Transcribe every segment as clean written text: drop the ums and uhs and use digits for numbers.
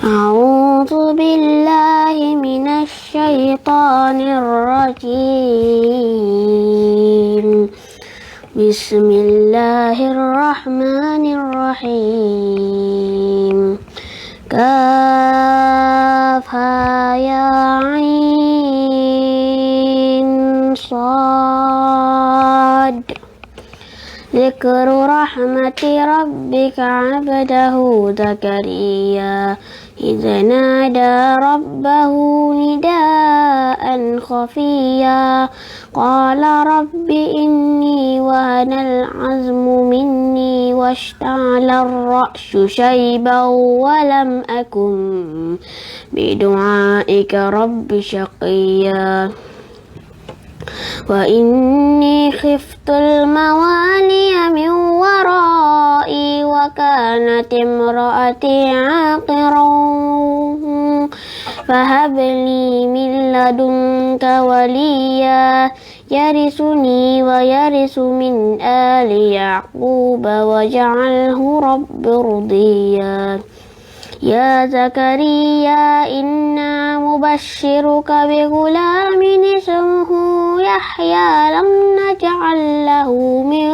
أعوذ بالله من الشيطان الرجيم. بسم الله الرحمن الرحيم. كافها يا عين صاد. ذكر رحمة ربك عبده زكريا إذ نادى ربه نداء خفيا قال رب إني وهن العظم مني واشتعل الرأس شيبا ولم أكن بدعائك رب شقيا وإني خفت الموالي من ورائي وكانت امرأتي عاقرا فهب لي من لدنك وليا يرثني ويرث من آل يعقوب واجعله رب رضيا يا زكريا إنا مبشرك بغلام اسمه يحيى لم نجعل له من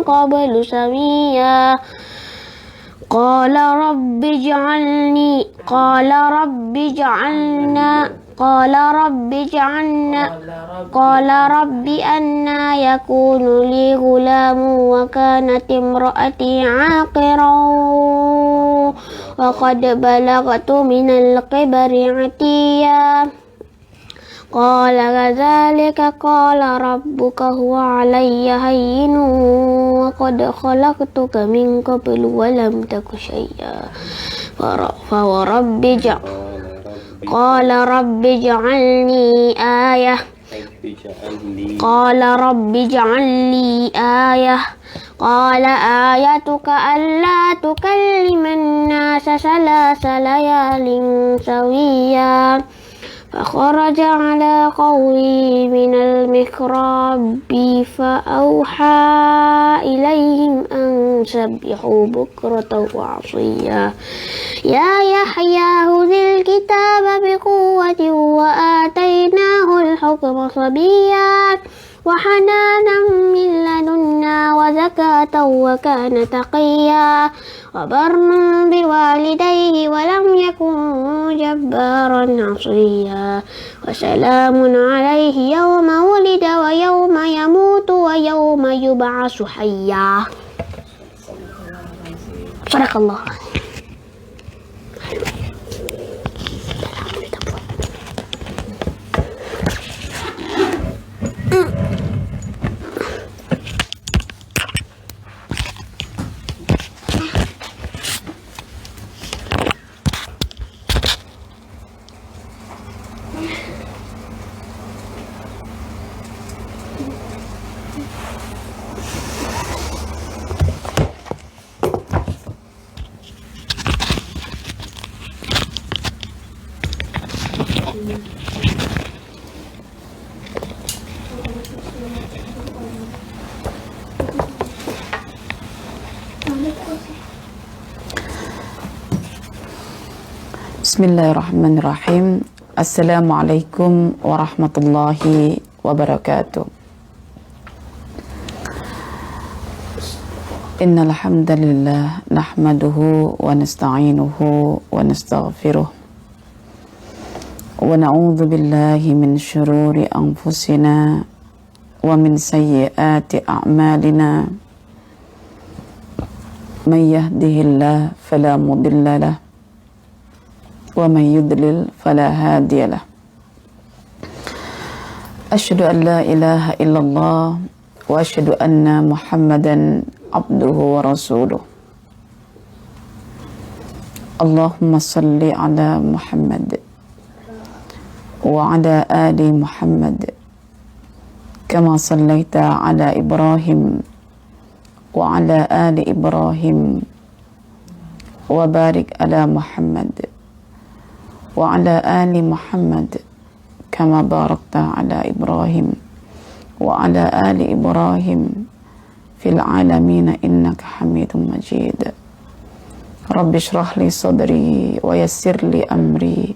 قبل سميا قال رب أنى يكون لي غلام وكانت امرأتي عاقرا وقد بلغت من الكبر عتيا قال كذلك قال ربك هو علي هين وقد خلقتك من قبل ولم تك شيئا قال رب اجعلني آية قال آيتك ألا تكلم الناس 3 ليال سويا فخرج على قومه من المحراب فأوحى إليهم أن سبحوا بكرة وعشيا يا يحيى خذ الكتاب بقوة وآتيناه الحكم صبيا وحنانا من لدنا وزكاة وكان تقيا وبرا بوالديه ولم يكن جبارا عصيا وسلام عليه يوم ولد ويوم يموت ويوم يبعث حيا. صدق الله. Bismillahirrahmanirrahim. Assalamualaikum warahmatullahi wabarakatuh. Innal hamdalillah nahmaduhu wa nasta'inuhu wa nastaghfiruh wa na'udzu billahi min syururi anfusina wa min sayyiati a'malina. Man yahdihillahu fala mudilla lahu wa man yudlil fala hadiya lahu. Asyhadu an la ilaha illallah wa asyhadu anna Muhammadan abduhu wa rasuluh. Allahumma salli ala Muhammad wa ala ali Muhammad kama sallaita ala Ibrahim wa ala ali Ibrahim wa barik ala Muhammad wa ala ali Muhammad kama barakta ala Ibrahim wa ala ali Ibrahim fil alamin innaka Hamidum Majid. Rabbi shrah li sadri wa yassir li amri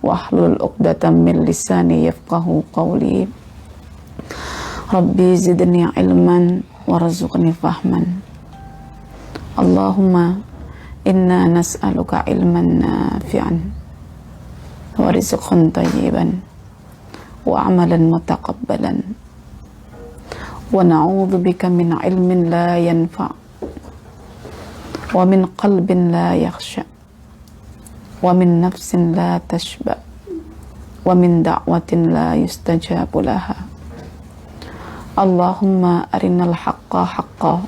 wahlul 'uqdatam min lisani yafqahu qawli. Rabbi zidni ilman warzuqni fahman. Allahumma inna nas'aluka ilman nafi'an wa rizqan tayyiban wa amalan mutaqabbalan wa na'udzu bika min ilmin la yanfa' wa min qalbin la yakhsha wa min nafsin la tashba wa min da'watin la yustajabu laha. Allahumma arinal haqqa haqqa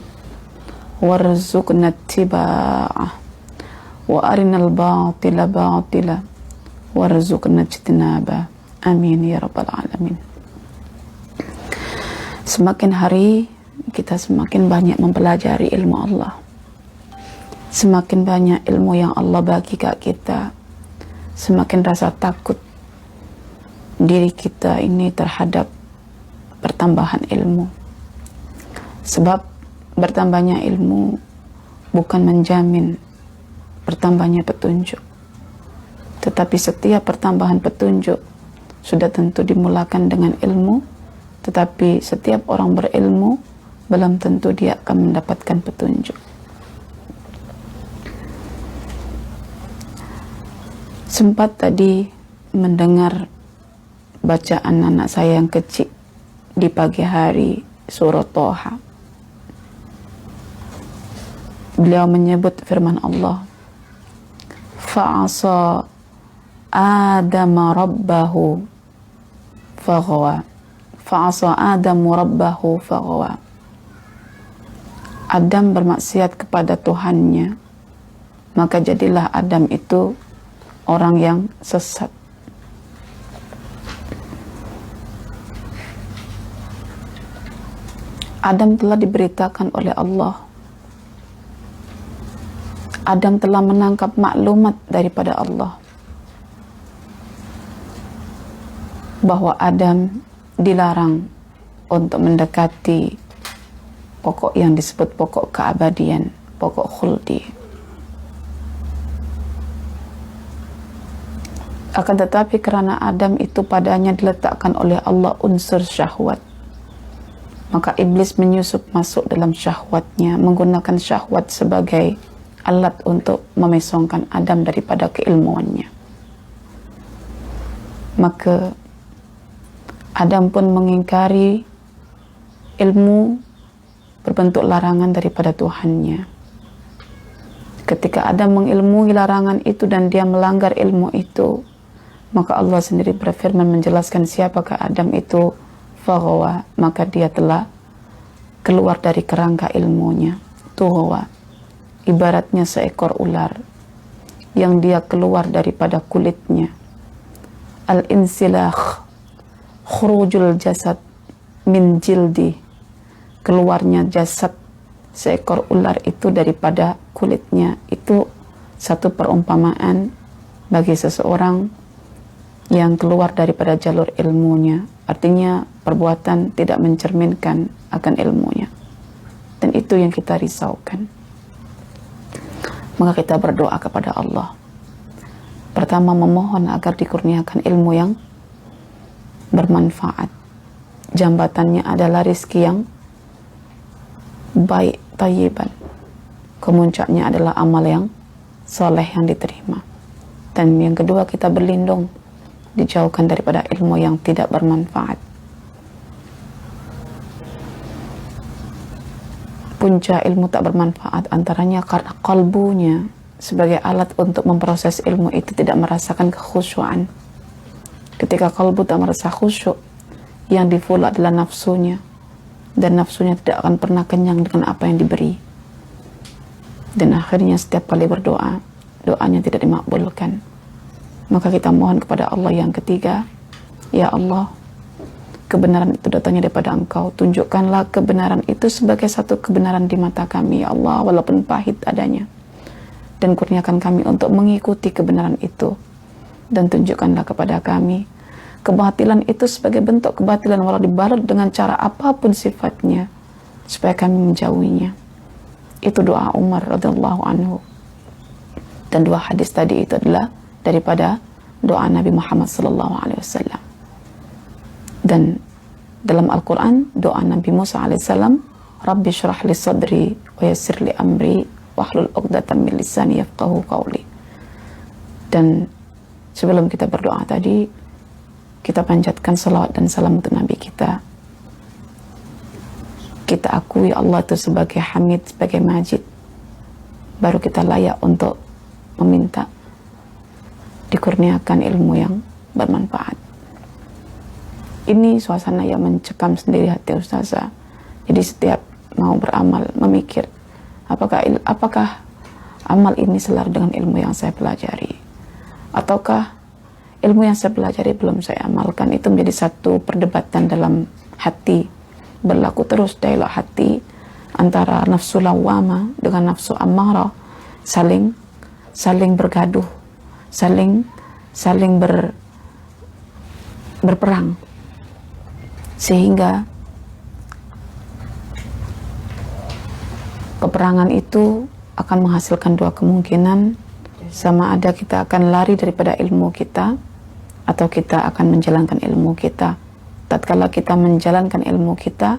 warzuqna ittiba'ah wa arinal batila batila warzuqna ijtinaba. Amin ya rabbal alamin. Semakin hari kita semakin banyak mempelajari ilmu Allah. Semakin banyak ilmu yang Allah bagi ke kita, semakin rasa takut diri kita ini terhadap pertambahan ilmu. Sebab bertambahnya ilmu bukan menjamin bertambahnya petunjuk, tetapi setiap pertambahan petunjuk sudah tentu dimulakan dengan ilmu. Tetapi setiap orang berilmu belum tentu dia akan mendapatkan petunjuk. Sempat tadi mendengar bacaan anak saya yang kecil di pagi hari surah Toha. Beliau menyebut firman Allah, fa'asa Adama rabbahu faghawa. Fa'asa Adamu rabbahu faghawa. Adam bermaksiat kepada Tuhannya, maka jadilah Adam itu orang yang sesat. Adam telah diberitakan oleh Allah. Adam telah menangkap maklumat daripada Allah bahwa Adam dilarang untuk mendekati pokok yang disebut pokok keabadian, pokok khuldi. Akan tetapi karena Adam itu padanya diletakkan oleh Allah unsur syahwat, maka iblis menyusup masuk dalam syahwatnya, menggunakan syahwat sebagai alat untuk memesongkan Adam daripada keilmuannya. Maka Adam pun mengingkari ilmu berbentuk larangan daripada Tuhannya. Ketika Adam mengilmui larangan itu dan dia melanggar ilmu itu, maka Allah sendiri berfirman menjelaskan siapakah Adam itu, faghawa, maka dia telah keluar dari kerangka ilmunya. Tuhawa, ibaratnya seekor ular yang dia keluar daripada kulitnya. Al-insilakh, khurujul jasad min jildi, keluarnya jasad seekor ular itu daripada kulitnya. Itu satu perumpamaan bagi seseorang yang keluar daripada jalur ilmunya, artinya perbuatan tidak mencerminkan akan ilmunya, dan itu yang kita risaukan. Maka kita berdoa kepada Allah, pertama memohon agar dikurniakan ilmu yang bermanfaat. Jambatannya adalah rizki yang baik, tayyiban. Kemuncaknya adalah amal yang soleh yang diterima. Dan yang kedua, kita berlindung dijauhkan daripada ilmu yang tidak bermanfaat. Punca ilmu tak bermanfaat antaranya karena kalbunya sebagai alat untuk memproses ilmu itu tidak merasakan kekhusyuan. Ketika kalbu tak merasa khusyuk, yang diful adalah nafsunya, dan nafsunya tidak akan pernah kenyang dengan apa yang diberi, dan akhirnya setiap kali berdoa, doanya tidak dimakbulkan. Maka kita mohon kepada Allah yang ketiga, ya Allah, kebenaran itu datangnya daripada Engkau, tunjukkanlah kebenaran itu sebagai satu kebenaran di mata kami, ya Allah, walaupun pahit adanya, dan kurniakan kami untuk mengikuti kebenaran itu. Dan tunjukkanlah kepada kami kebatilan itu sebagai bentuk kebatilan walau dibalut dengan cara apapun sifatnya, supaya kami menjauhinya. Itu doa Umar radhiyallahu anhu. Dan 2 hadis tadi itu adalah daripada doa Nabi Muhammad SAW. Dan dalam Al-Quran doa Nabi Musa alaihissalam, Rabbi syrah li sadri wa yassir li amri wahlul 'uqdatam min lisani yafqahu qawli. Dan sebelum kita berdoa tadi, kita panjatkan salawat dan salam untuk Nabi kita. Kita akui Allah itu sebagai Hamid, sebagai Majid. Baru kita layak untuk meminta dikurniakan ilmu yang bermanfaat. Ini suasana yang mencekam sendiri hati Ustazah. Jadi setiap mau beramal, memikir apakah amal ini selaras dengan ilmu yang saya pelajari, ataukah ilmu yang saya pelajari belum saya amalkan. Itu menjadi satu perdebatan dalam hati, berlaku terus dialog hati antara nafsu lawwamah dengan nafsu ammarah, saling bergaduh, saling berperang, sehingga peperangan itu akan menghasilkan 2 kemungkinan. Sama ada kita akan lari daripada ilmu kita, atau kita akan menjalankan ilmu kita. Tatkala kita menjalankan ilmu kita,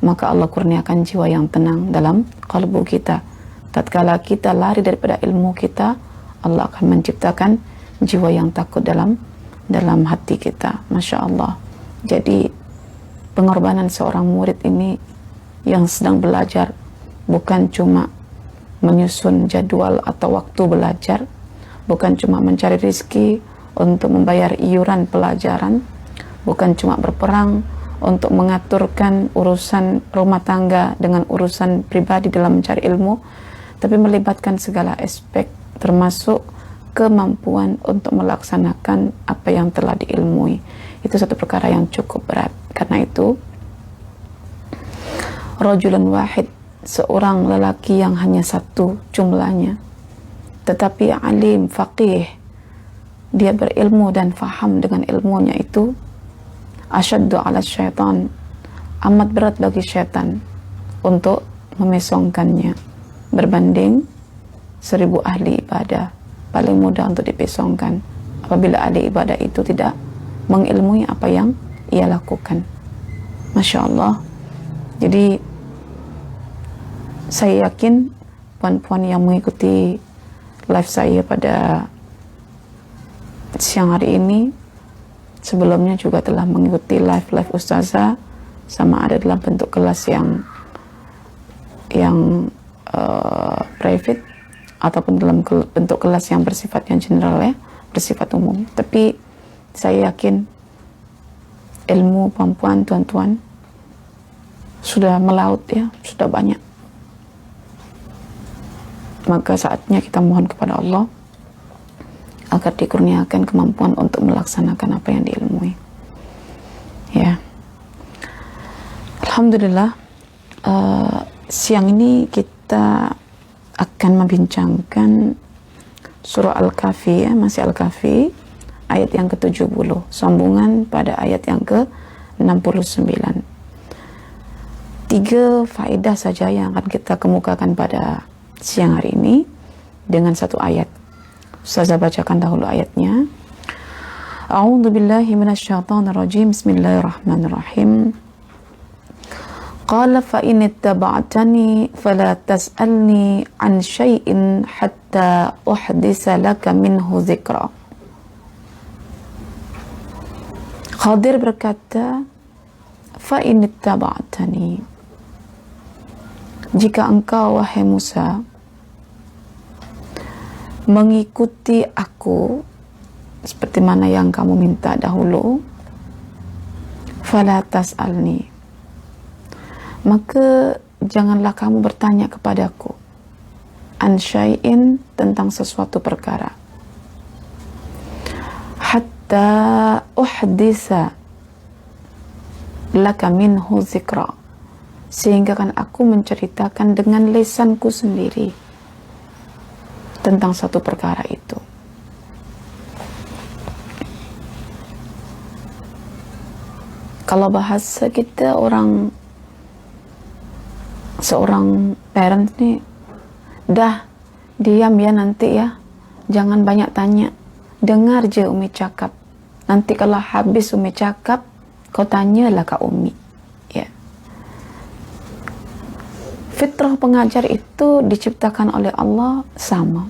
maka Allah kurniakan jiwa yang tenang dalam kalbu kita. Tatkala kita lari daripada ilmu kita, Allah akan menciptakan jiwa yang takut dalam hati kita. Masya Allah. Jadi pengorbanan seorang murid ini yang sedang belajar bukan cuma menyusun jadwal atau waktu belajar, bukan cuma mencari rezeki untuk membayar iuran pelajaran, bukan cuma berperang untuk mengaturkan urusan rumah tangga dengan urusan pribadi dalam mencari ilmu, tapi melibatkan segala aspek termasuk kemampuan untuk melaksanakan apa yang telah diilmui. Itu satu perkara yang cukup berat. Karena itu rajulun wahid, seorang lelaki yang hanya satu jumlahnya, tetapi alim, faqih, dia berilmu dan faham dengan ilmunya itu, asyaddu ala syaitan, amat berat bagi syaitan untuk memesongkannya, berbanding 1000 ahli ibadah. Paling mudah untuk dipesongkan apabila ahli ibadah itu tidak mengilmui apa yang ia lakukan. Masya Allah. Jadi saya yakin puan-puan yang mengikuti live saya pada siang hari ini sebelumnya juga telah mengikuti live Ustazah, sama ada dalam bentuk kelas yang private ataupun dalam bentuk kelas yang bersifatnya general, ya, bersifat umum. Tapi saya yakin ilmu puan-puan, tuan-tuan sudah melaut, ya, sudah banyak. Maka saatnya kita mohon kepada Allah agar dikurniakan kemampuan untuk melaksanakan apa yang diilmui. Ya, alhamdulillah, siang ini kita akan membincangkan surah Al-Kahfi, ya, masih Al-Kahfi, ayat yang ke-70, sambungan pada ayat yang ke-69. 3 faedah saja yang akan kita kemukakan pada siang hari ini dengan 1 ayat. Ustazah bacakan dahulu ayatnya. A'udzu billahi minasyaitonir rajim. Bismillahirrahmanirrahim. Qala fa in ittaba'tani fala tas'alni an syai'in hatta uhdisa laka minhu dzikra. Khadir berkata, fa in ittaba'tani, jika engkau wahai Musa mengikuti aku seperti mana yang kamu minta dahulu, fala tas'alni, maka janganlah kamu bertanya kepadaku an syai'in, tentang sesuatu perkara, hatta uhdisa laka minhu zikra, sehingga kan aku menceritakan dengan lisanku sendiri tentang satu perkara itu. Kalau bahasa kita seorang parent nih, dah diam ya nanti ya, jangan banyak tanya. Dengar je Umi cakap. Nanti kalau habis Umi cakap, kau tanyalah Kak Umi. Ya. Fitrah pengajar itu diciptakan oleh Allah sama.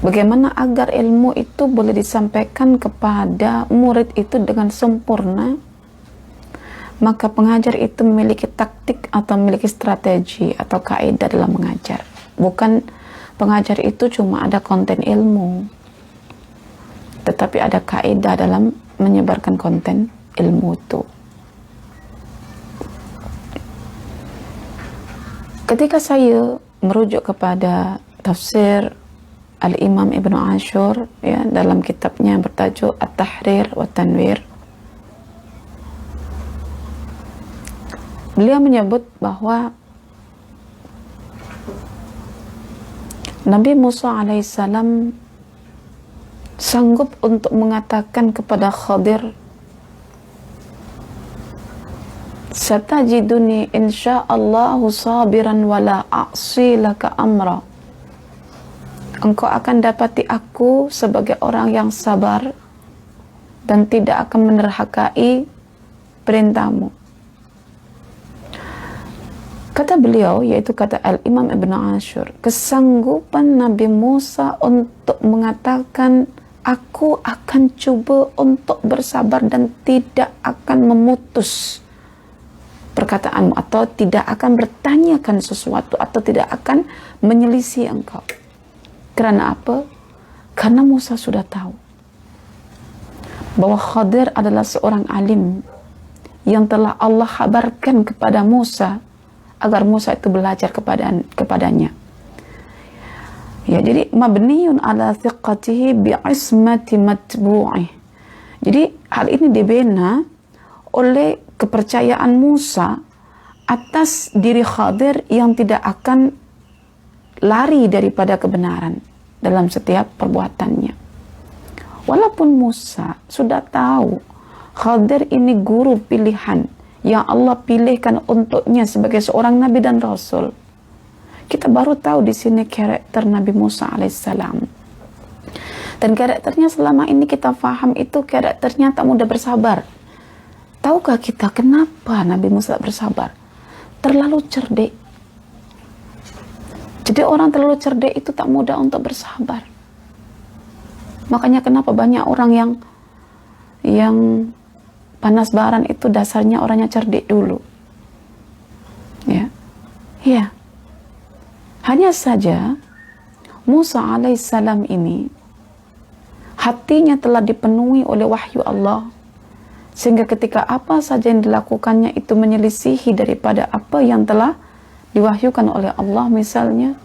Bagaimana agar ilmu itu boleh disampaikan kepada murid itu dengan sempurna? Maka pengajar itu memiliki taktik atau memiliki strategi atau kaidah dalam mengajar. Bukan pengajar itu cuma ada konten ilmu, tetapi ada kaidah dalam menyebarkan konten ilmu itu. Ketika saya merujuk kepada tafsir Al-Imam Ibnu Ashur, ya, dalam kitabnya yang bertajuk At-Tahrir wa Tanwir, beliau menyebut bahwa Nabi Musa alaihissalam sanggup untuk mengatakan kepada Khadir, satajiduni insya'allahu sabiran wala a'si laka amra. Engkau akan dapati aku sebagai orang yang sabar dan tidak akan menerhakai perintahmu. Kata beliau, yaitu kata Al-Imam Ibn Ashur, kesanggupan Nabi Musa untuk mengatakan, aku akan coba untuk bersabar dan tidak akan memutus perkataanmu, atau tidak akan bertanyakan sesuatu, atau tidak akan menyelisih engkau. Karena apa? Karena Musa sudah tahu bahwa Khadir adalah seorang alim yang telah Allah kabarkan kepada Musa agar Musa itu belajar kepadanya. Ya, jadi mabniun ala thiqatihi bi'ismati matbu'ih. Jadi hal ini dibina oleh kepercayaan Musa atas diri Khadir yang tidak akan lari daripada kebenaran dalam setiap perbuatannya. Walaupun Musa sudah tahu Khadir ini guru pilihan yang Allah pilihkan untuknya sebagai seorang nabi dan rasul, kita baru tahu di sini karakter Nabi Musa alaihissalam. Dan karakternya selama ini kita faham itu karakternya tak mudah bersabar. Tahukah kita kenapa Nabi Musa bersabar? Terlalu cerdik. Jadi orang terlalu cerdik itu tak mudah untuk bersabar. Makanya kenapa banyak orang yang panas baran itu dasarnya orangnya cerdik dulu. Ya. Ya. Hanya saja Musa alaihissalam ini hatinya telah dipenuhi oleh wahyu Allah, sehingga ketika apa saja yang dilakukannya itu menyelisihi daripada apa yang telah diwahyukan oleh Allah, misalnya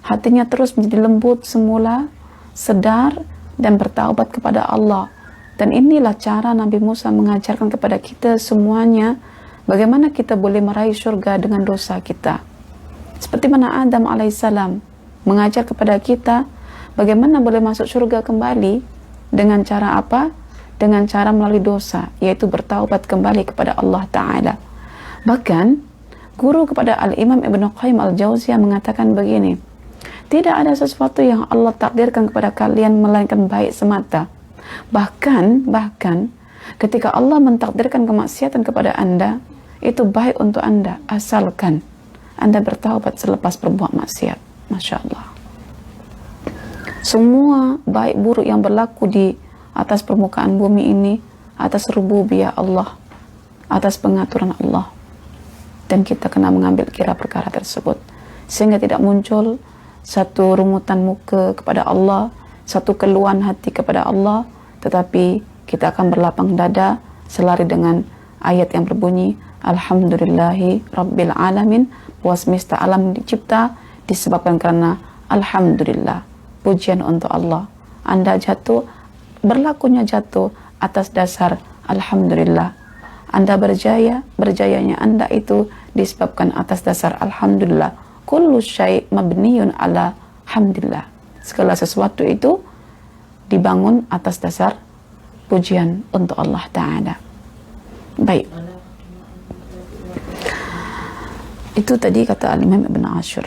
hatinya terus menjadi lembut semula, sedar dan bertaubat kepada Allah. Dan inilah cara Nabi Musa mengajarkan kepada kita semuanya bagaimana kita boleh meraih surga dengan dosa kita. Seperti mana Adam alaihissalam mengajar kepada kita bagaimana boleh masuk surga kembali, dengan cara apa? Dengan cara melalui dosa, yaitu bertaubat kembali kepada Allah Ta'ala. Bahkan guru kepada Al-Imam Ibn Qayyim Al-Jauziyah mengatakan begini, tidak ada sesuatu yang Allah takdirkan kepada kalian melainkan baik semata. Bahkan ketika Allah mentakdirkan kemaksiatan kepada Anda, itu baik untuk Anda, asalkan Anda bertaubat selepas berbuat maksiat. Masya Allah. Semua baik buruk yang berlaku di atas permukaan bumi ini atas rububiyah Allah, atas pengaturan Allah. Dan kita kena mengambil kira perkara tersebut, sehingga tidak muncul satu rumutan muka kepada Allah, satu keluhan hati kepada Allah, tetapi kita akan berlapang dada selari dengan ayat yang berbunyi Alhamdulillahi Rabbil Alamin, bahwa semesta alam dicipta disebabkan karena Alhamdulillah, pujian untuk Allah. Anda jatuh, berlakunya jatuh atas dasar Alhamdulillah. Anda berjaya, berjayanya Anda itu disebabkan atas dasar Alhamdulillah. Kullu syai' mabniyun ala hamdillah. Segala sesuatu itu dibangun atas dasar pujian untuk Allah Ta'ala. Baik. Itu tadi kata Al-Imam Ibn Ashur.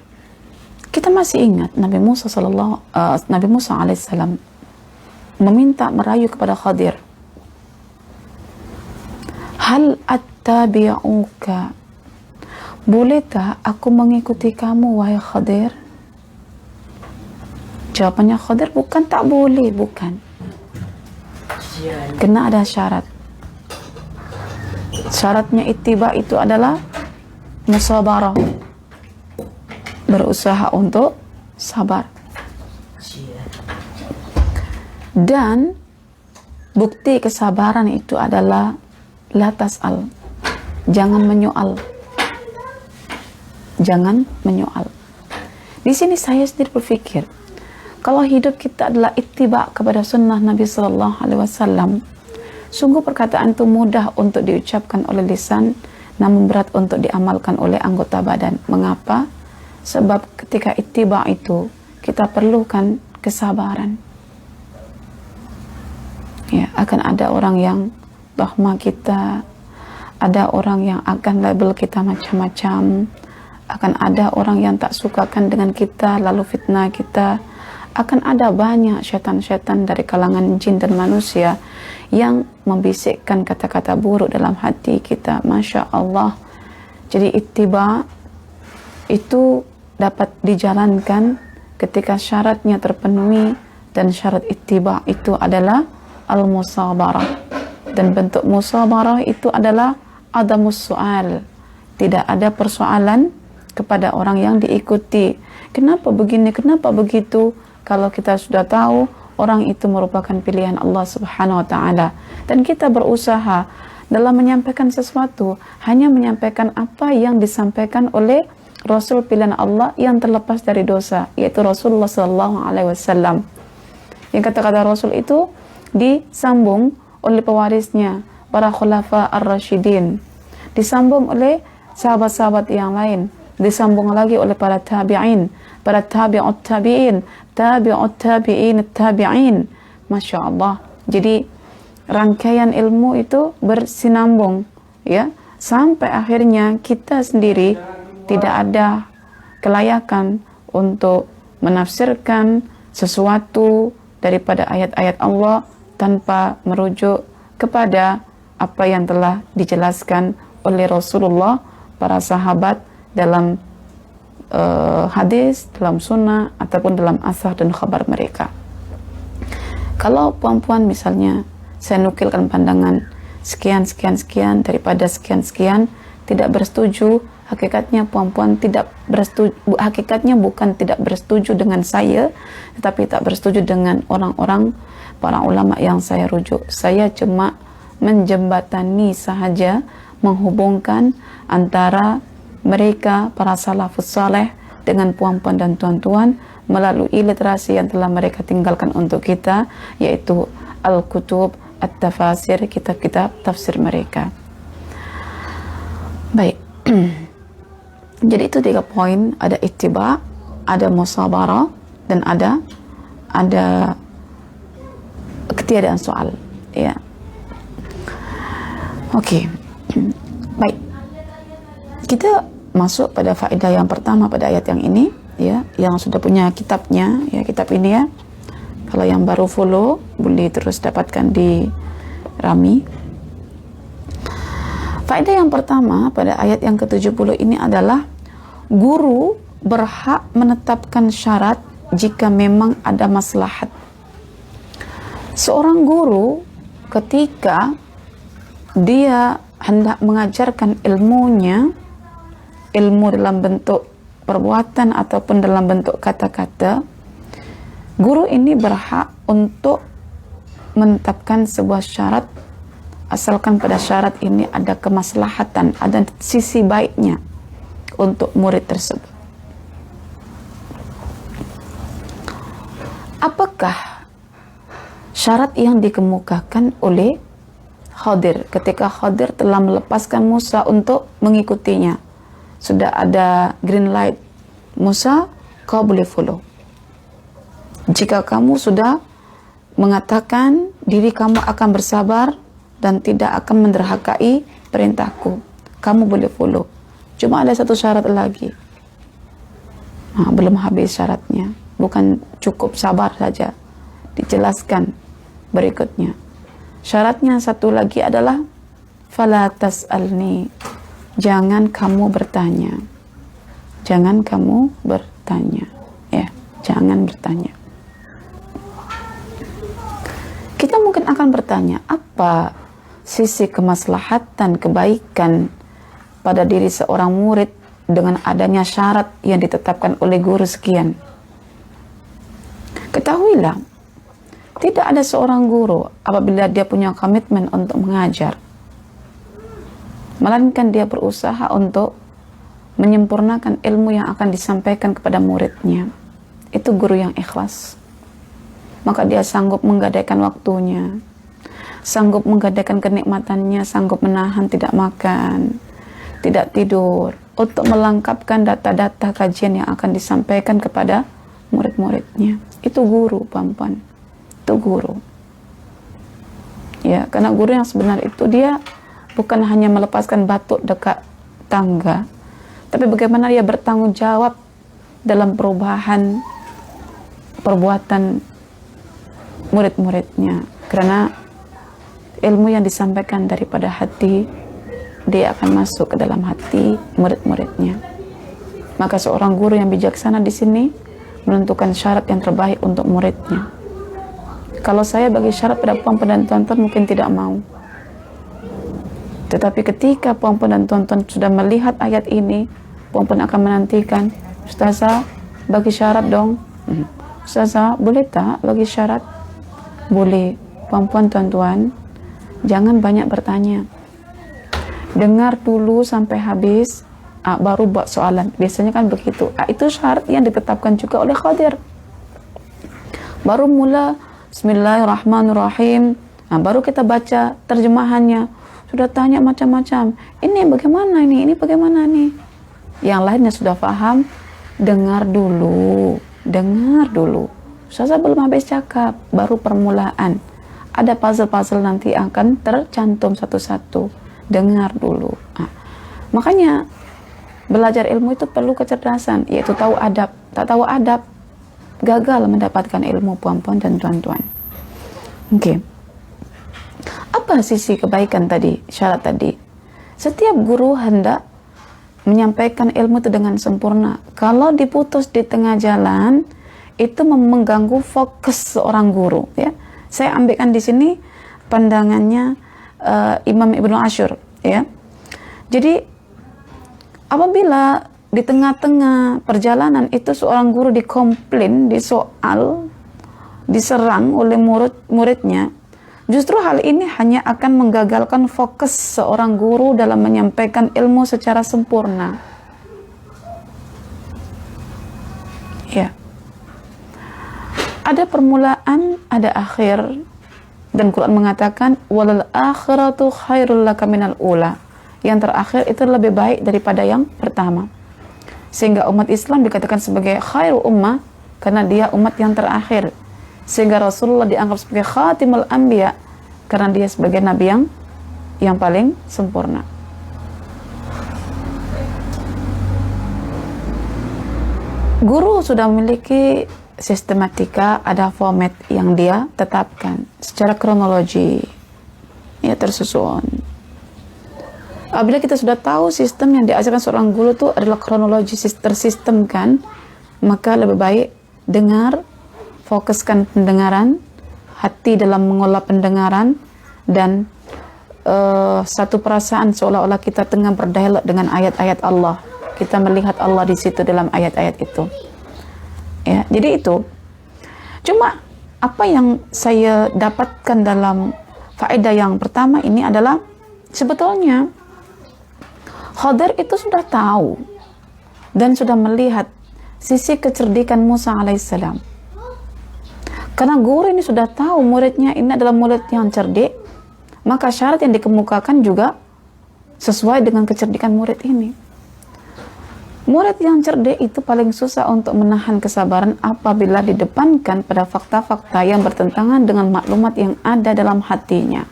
Kita masih ingat Nabi Musa alaihissalam meminta merayu kepada Khadir. Hal attabi'uka, bolehkah aku mengikuti kamu wahai Khadir? Jawabannya Khadir, bukan tak boleh, bukan. Kena ada syarat. Syaratnya ittiba itu adalah musabarah, berusaha untuk sabar. Dan bukti kesabaran itu adalah la tas'al, jangan menyoal. Jangan menyoal. Di sini saya sendiri berpikir, kalau hidup kita adalah ittiba kepada sunnah Nabi Sallallahu Alaihi Wasallam, sungguh perkataan itu mudah untuk diucapkan oleh lisan, namun berat untuk diamalkan oleh anggota badan. Mengapa? Sebab ketika ittiba itu kita perlukan kesabaran. Ya, akan ada orang yang bahma kita, ada orang yang akan label kita macam-macam, akan ada orang yang tak sukakan dengan kita lalu fitnah kita, akan ada banyak syaitan-syaitan dari kalangan jin dan manusia yang membisikkan kata-kata buruk dalam hati kita. Masya Allah. Jadi ittiba itu dapat dijalankan ketika syaratnya terpenuhi, dan syarat ittiba itu adalah al-musabarah, dan bentuk musabarah itu adalah adamus soal, tidak ada persoalan kepada orang yang diikuti. Kenapa begini, kenapa begitu? Kalau kita sudah tahu orang itu merupakan pilihan Allah Subhanahu wa Ta'ala, dan kita berusaha dalam menyampaikan sesuatu hanya menyampaikan apa yang disampaikan oleh Rasul pilihan Allah yang terlepas dari dosa, yaitu Rasulullah Sallallahu Alaihi Wasallam. Yang kata-kata Rasul itu disambung oleh pewarisnya, para khulafa ar-rasyidin, disambung oleh sahabat-sahabat yang lain, disambung lagi oleh para tabi'in, para tabi'ut tabi'in, tabi'ut tabi'in, tabi'in. Masya Allah. Jadi rangkaian ilmu itu bersinambung, ya, sampai akhirnya kita sendiri tidak ada kelayakan untuk menafsirkan sesuatu daripada ayat-ayat Allah tanpa merujuk kepada apa yang telah dijelaskan oleh Rasulullah, para sahabat dalam hadis, dalam sunnah, ataupun dalam asar dan khabar mereka. Kalau puan-puan misalnya saya nukilkan pandangan sekian daripada sekian tidak bersetuju, hakikatnya puan-puan tidak bersetuju, hakikatnya bukan tidak bersetuju dengan saya, tetapi tak bersetuju dengan orang-orang para ulama yang saya rujuk. Saya cuma menjembatani sahaja, menghubungkan antara mereka para salafus saleh dengan puan-puan dan tuan-tuan melalui literasi yang telah mereka tinggalkan untuk kita, yaitu al-kutub, at-tafasir, kitab-kitab tafsir mereka. Baik. Jadi itu 3 poin, ada ittiba, ada musabarah, dan ada ketiadaan soal, ya. Oke. Baik. Kita masuk pada faedah yang pertama pada ayat yang ini, ya, yang sudah punya kitabnya, ya, kitab ini ya. Kalau yang baru follow boleh terus dapatkan di Rami. Faedah yang pertama pada ayat yang ke-70 ini adalah guru berhak menetapkan syarat jika memang ada maslahat. Seorang guru ketika dia hendak mengajarkan ilmunya, ilmu dalam bentuk perbuatan ataupun dalam bentuk kata-kata, guru ini berhak untuk menetapkan sebuah syarat, asalkan pada syarat ini ada kemaslahatan, ada sisi baiknya untuk murid tersebut. Apakah syarat yang dikemukakan oleh Khadir ketika Khadir telah melepaskan Musa untuk mengikutinya? Sudah ada green light, Musa, kau boleh follow. Jika kamu sudah mengatakan diri kamu akan bersabar dan tidak akan menderhakai perintahku, kamu boleh follow. Cuma ada satu syarat lagi. Belum habis syaratnya, bukan cukup sabar saja, dijelaskan berikutnya. Syaratnya satu lagi adalah fala tas'alni, jangan kamu bertanya. Jangan kamu bertanya, ya, jangan bertanya. Kita mungkin akan bertanya, apa sisi kemaslahatan, kebaikan pada diri seorang murid dengan adanya syarat yang ditetapkan oleh guru sekian? Ketahuilah, tidak ada seorang guru apabila dia punya komitmen untuk mengajar, melainkan dia berusaha untuk menyempurnakan ilmu yang akan disampaikan kepada muridnya. Itu guru yang ikhlas. Maka dia sanggup menggadaikan waktunya, sanggup menggadaikan kenikmatannya, sanggup menahan tidak makan, tidak tidur, untuk melengkapkan data-data kajian yang akan disampaikan kepada murid-muridnya. Itu guru, perempuan. Itu guru. Ya, karena guru yang sebenar itu dia bukan hanya melepaskan batu dekat tangga, tapi bagaimana dia bertanggung jawab dalam perubahan perbuatan murid-muridnya. Karena ilmu yang disampaikan daripada hati, dia akan masuk ke dalam hati murid-muridnya. Maka seorang guru yang bijaksana di sini menentukan syarat yang terbaik untuk muridnya. Kalau saya bagi syarat pada puan-puan dan tuan-tuan mungkin tidak mau. Tetapi ketika puan-puan dan tuan-tuan sudah melihat ayat ini, puan-puan akan menantikan, Ustazah bagi syarat dong. Ustazah boleh tak bagi syarat? Boleh. Puan-puan tuan-tuan, jangan banyak bertanya. Dengar dulu sampai habis, baru buat soalan. Biasanya kan begitu. Itu syarat yang ditetapkan juga oleh Khadir. Baru mula Bismillahirrahmanirrahim. Baru kita baca terjemahannya. Sudah tanya macam-macam. Ini bagaimana ini? Ini bagaimana nih? Yang lainnya sudah paham. Dengar dulu. Dengar dulu. Ustazah belum habis cakap. Baru permulaan. Ada puzzle-puzzle nanti akan tercantum satu-satu. Dengar dulu. Makanya belajar ilmu itu perlu kecerdasan, yaitu tahu adab. Tak tahu adab, gagal mendapatkan ilmu, puan-puan dan tuan-tuan. Oke. Apa sisi kebaikan tadi, syarat tadi? Setiap guru hendak menyampaikan ilmu itu dengan sempurna. Kalau diputus di tengah jalan, itu mengganggu fokus seorang guru. Ya, saya ambilkan di sini pandangannya Imam Ibnu Ashur. Ya, jadi apabila di tengah-tengah perjalanan itu seorang guru dikomplain, disoal, diserang oleh murid-muridnya, justru hal ini hanya akan menggagalkan fokus seorang guru dalam menyampaikan ilmu secara sempurna. Ya. Ada permulaan, ada akhir. Dan Quran mengatakan walal akhiratu khairul laka minal ula. Yang terakhir itu lebih baik daripada yang pertama. Sehingga umat Islam dikatakan sebagai khairu ummah karena dia umat yang terakhir. Sehingga Rasulullah dianggap sebagai khatimul anbiya karena dia sebagai nabi yang paling sempurna. Guru sudah memiliki sistematika, ada format yang dia tetapkan secara kronologi, ya, tersusun. Apabila kita sudah tahu sistem yang diajarkan seorang guru itu adalah kronologi tersistemkan, maka lebih baik dengar, fokuskan pendengaran, hati dalam mengolah pendengaran, dan satu perasaan seolah-olah kita tengah berdialog dengan ayat-ayat Allah. Kita melihat Allah di situ dalam ayat-ayat itu. Ya, jadi itu. Cuma apa yang saya dapatkan dalam faedah yang pertama ini adalah sebetulnya Khadir itu sudah tahu dan sudah melihat sisi kecerdikan Musa alaihissalam. Karena guru ini sudah tahu muridnya ini adalah murid yang cerdik, maka syarat yang dikemukakan juga sesuai dengan kecerdikan murid ini. Murid yang cerdik itu paling susah untuk menahan kesabaran apabila didepankan pada fakta-fakta yang bertentangan dengan maklumat yang ada dalam hatinya,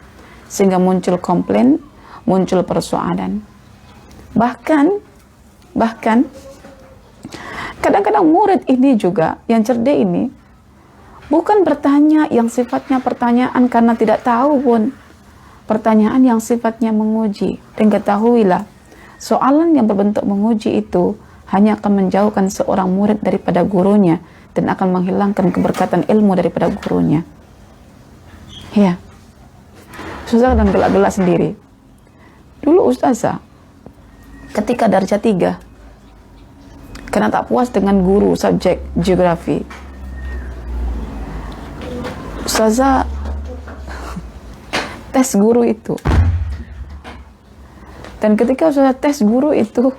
sehingga muncul komplain, muncul persoalan. Bahkan Kadang-kadang murid ini juga, yang cerdik ini, bukan bertanya yang sifatnya pertanyaan karena tidak tahu pun. Pertanyaan yang sifatnya menguji. Dan ketahuilah, soalan yang berbentuk menguji itu hanya akan menjauhkan seorang murid daripada gurunya dan akan menghilangkan keberkatan ilmu daripada gurunya. Ya, Ustazah dan gelak-gelak sendiri. Dulu Ustazah, ketika darjah 3, karena tak puas dengan guru subjek geografi, Ustazah tes guru itu. Dan ketika Ustazah tes guru itu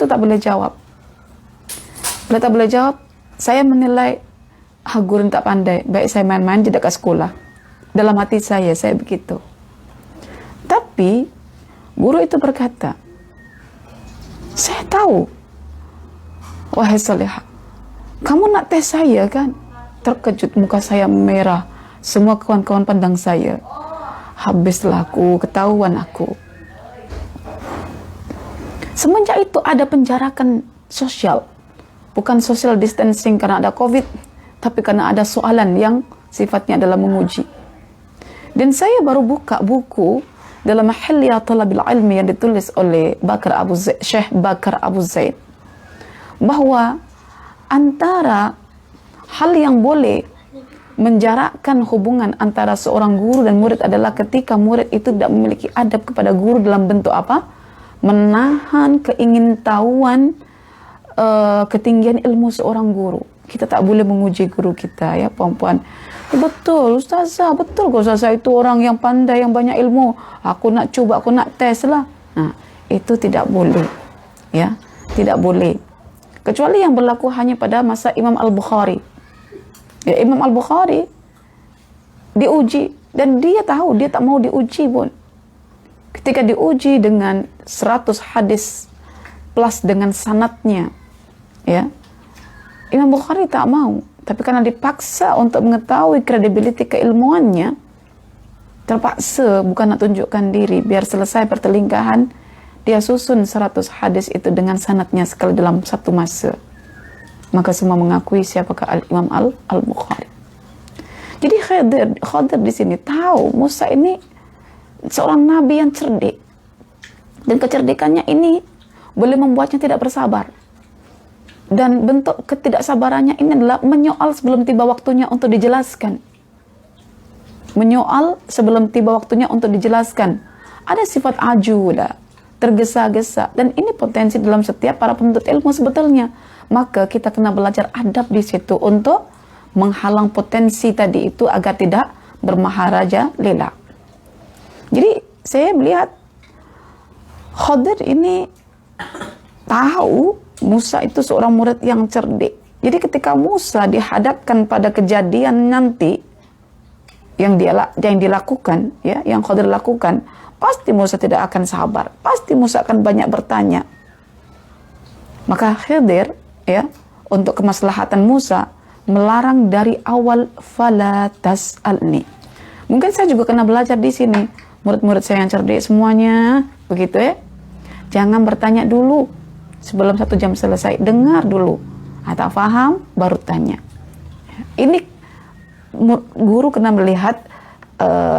tak boleh jawab. Bila tak boleh jawab, saya menilai, guru tak pandai, baik saya main-main di dekat sekolah. Dalam hati saya begitu. Tapi guru itu berkata, saya tahu, wahai Salihah, kamu nak tes saya kan? Terkejut, muka saya merah, semua kawan-kawan pandang saya. Habislah aku, ketahuan aku. Semenjak itu ada penjarakan sosial. Bukan social distancing karena ada COVID, tapi karena ada soalan yang sifatnya adalah menguji. Dan saya baru buka buku dalam Hilya Talabil Ilmi yang ditulis oleh Syekh Bakar Abu Zaid, bahwa antara hal yang boleh menjarakkan hubungan antara seorang guru dan murid adalah ketika murid itu tidak memiliki adab kepada guru dalam bentuk apa? Menahan keingintahuan ketinggian ilmu seorang guru. Kita tak boleh menguji guru kita, ya puan-puan. Betul Ustazah, betul kok Ustazah itu orang yang pandai, yang banyak ilmu. Aku nak cuba, aku nak tes lah. Nah, itu tidak boleh, ya, tidak boleh. Kecuali yang berlaku hanya pada masa Imam Al-Bukhari. Ya, Imam Al-Bukhari diuji dan dia tahu dia tak mau diuji pun. Ketika diuji dengan 100 hadis plus dengan sanadnya, ya, Imam Bukhari tak mau. Tapi karena dipaksa untuk mengetahui kredibiliti keilmuannya, terpaksa bukan nak tunjukkan diri, biar selesai pertelingkahan, dia susun 100 hadis itu dengan sanadnya sekali dalam satu masa. Maka semua mengakui siapakah Imam Al-Bukhari. Jadi Khadir di sini tahu Musa ini seorang nabi yang cerdik. Dan kecerdikannya ini boleh membuatnya tidak bersabar. Dan bentuk ketidaksabarannya ini adalah menyoal sebelum tiba waktunya untuk dijelaskan. Menyoal sebelum tiba waktunya untuk dijelaskan. Ada sifat ajula, tergesa-gesa, dan ini potensi dalam setiap para penuntut ilmu sebetulnya. Maka kita kena belajar adab di situ untuk menghalang potensi tadi itu agar tidak bermaharaja lela. Jadi saya melihat Khadir ini tahu Musa itu seorang murid yang cerdik. Jadi ketika Musa dihadapkan pada kejadian nanti yang dilakukan, ya, yang Khadir lakukan, pasti Musa tidak akan sabar. Pasti Musa akan banyak bertanya. Maka Khadir, ya, untuk kemaslahatan Musa melarang dari awal fala tas'alni. Mungkin saya juga kena belajar di sini. Murid-murid saya yang cerdik semuanya, begitu ya. Jangan bertanya dulu sebelum 1 jam selesai, dengar dulu. Tak faham, baru tanya. Ini guru kena melihat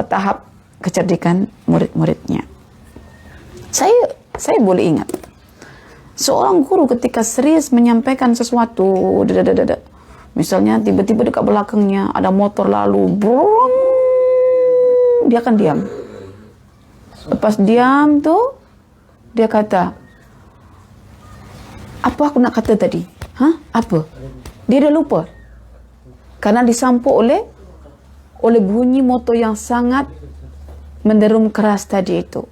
tahap kecerdikan murid-muridnya. Saya boleh ingat, seorang guru ketika serius menyampaikan sesuatu, misalnya tiba-tiba dekat belakangnya ada motor lalu, brung, dia akan diam. Lepas diam tuh, dia kata, apa aku nak kata tadi? Apa? Dia dah lupa. Karena disampuk oleh bunyi motor yang sangat menderum keras tadi itu.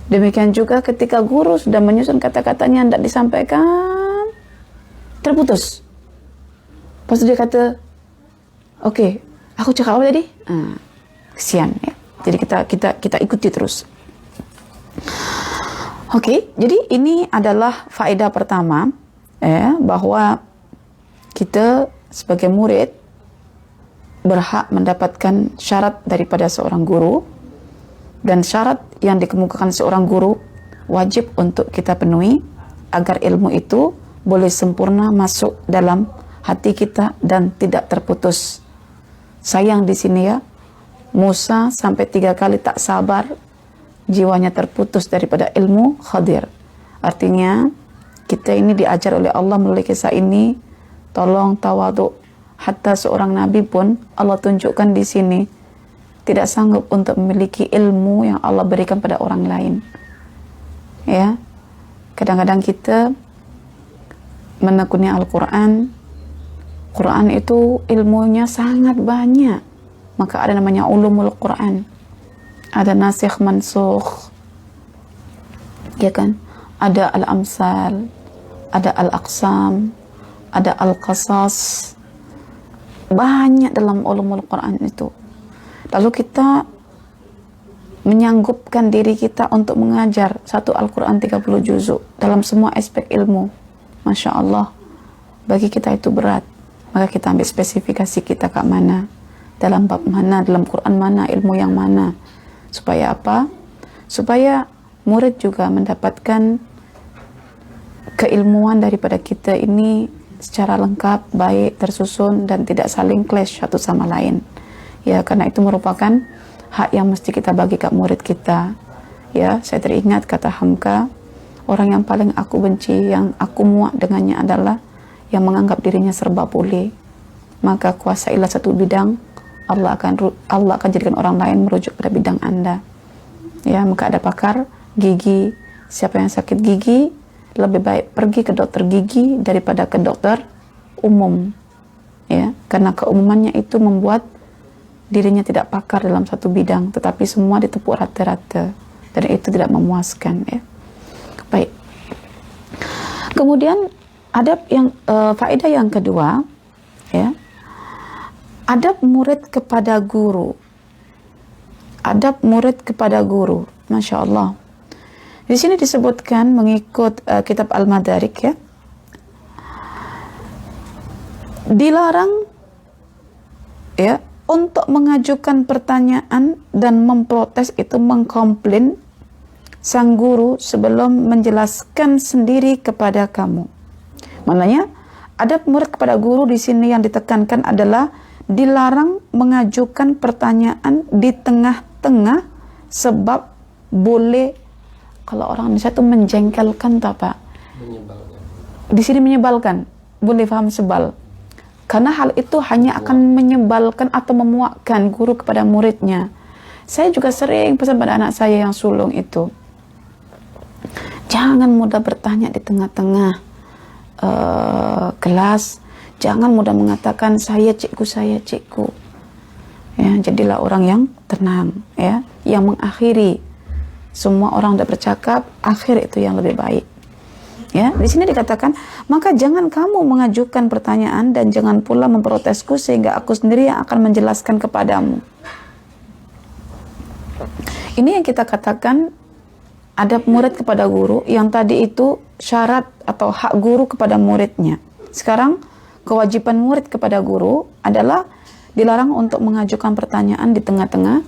Demikian juga ketika guru sudah menyusun kata-katanya yang tidak disampaikan, terputus. Lepas itu dia kata, okey, aku cakap apa tadi? Kesian ya. Jadi kita ikuti terus. Okey, jadi ini adalah faedah pertama, bahwa kita sebagai murid berhak mendapatkan syarat daripada seorang guru, dan syarat yang dikemukakan seorang guru wajib untuk kita penuhi agar ilmu itu boleh sempurna masuk dalam hati kita dan tidak terputus. Sayang di sini ya, Musa sampai 3 kali tak sabar, jiwanya terputus daripada ilmu Khadir. Artinya kita ini diajar oleh Allah melalui kisah ini, tolong tawaduk. Hatta seorang nabi pun Allah tunjukkan di sini tidak sanggup untuk memiliki ilmu yang Allah berikan pada orang lain. Ya, kadang-kadang kita menekuni Al-Quran. Quran itu ilmunya sangat banyak. Maka ada namanya ulumul Quran. Ada nasikh mansukh. Ya kan? Ada al-amsal, ada al-aqsam, ada al-qasas. Banyak dalam ulumul Quran itu. Lalu kita menyanggupkan diri kita untuk mengajar satu Al-Quran 30 juzuk dalam semua aspek ilmu. Masya Allah, bagi kita itu berat. Maka kita ambil spesifikasi kita ke mana, dalam bab mana, dalam Quran mana, ilmu yang mana. Supaya apa? Supaya murid juga mendapatkan keilmuan daripada kita ini secara lengkap, baik, tersusun, dan tidak saling clash satu sama lain. Ya, karena itu merupakan hak yang mesti kita bagi ke murid kita. Ya, saya teringat kata Hamka, orang yang paling aku benci, yang aku muak dengannya adalah yang menganggap dirinya serba boleh. Maka kuasailah satu bidang, Allah akan jadikan orang lain merujuk pada bidang Anda. Ya, maka ada pakar gigi. Siapa yang sakit gigi, lebih baik pergi ke dokter gigi daripada ke dokter umum. Ya, karena keumumannya itu membuat dirinya tidak pakar dalam satu bidang, tetapi semua ditepuk rata-rata, dan itu tidak memuaskan. Ya, baik. Kemudian adab yang faedah yang kedua, ya, adab murid kepada guru. Adab murid kepada guru, masya Allah. Di sini disebutkan mengikut kitab Al-Madarik, ya, dilarang, ya, untuk mengajukan pertanyaan dan memprotes, itu mengkomplain sang guru sebelum menjelaskan sendiri kepada kamu. Maknanya adab murid kepada guru di sini yang ditekankan adalah dilarang mengajukan pertanyaan di tengah-tengah, sebab boleh, kalau orang Indonesia itu menjengkelkan, tak Pak? Menyebalkan. Di sini menyebalkan, boleh paham sebal. Karena hal itu hanya akan menyebalkan atau memuakkan guru kepada muridnya. Saya juga sering pesan pada anak saya yang sulung itu, jangan mudah bertanya di tengah-tengah kelas. Jangan mudah mengatakan saya cikgu. Ya, jadilah orang yang tenang, ya, yang mengakhiri. Semua orang sudah bercakap, akhir itu yang lebih baik. Ya, di sini dikatakan, maka jangan kamu mengajukan pertanyaan dan jangan pula memprotesku sehingga aku sendiri yang akan menjelaskan kepadamu. Ini yang kita katakan adab murid kepada guru, yang tadi itu syarat atau hak guru kepada muridnya. Sekarang kewajiban murid kepada guru adalah dilarang untuk mengajukan pertanyaan di tengah-tengah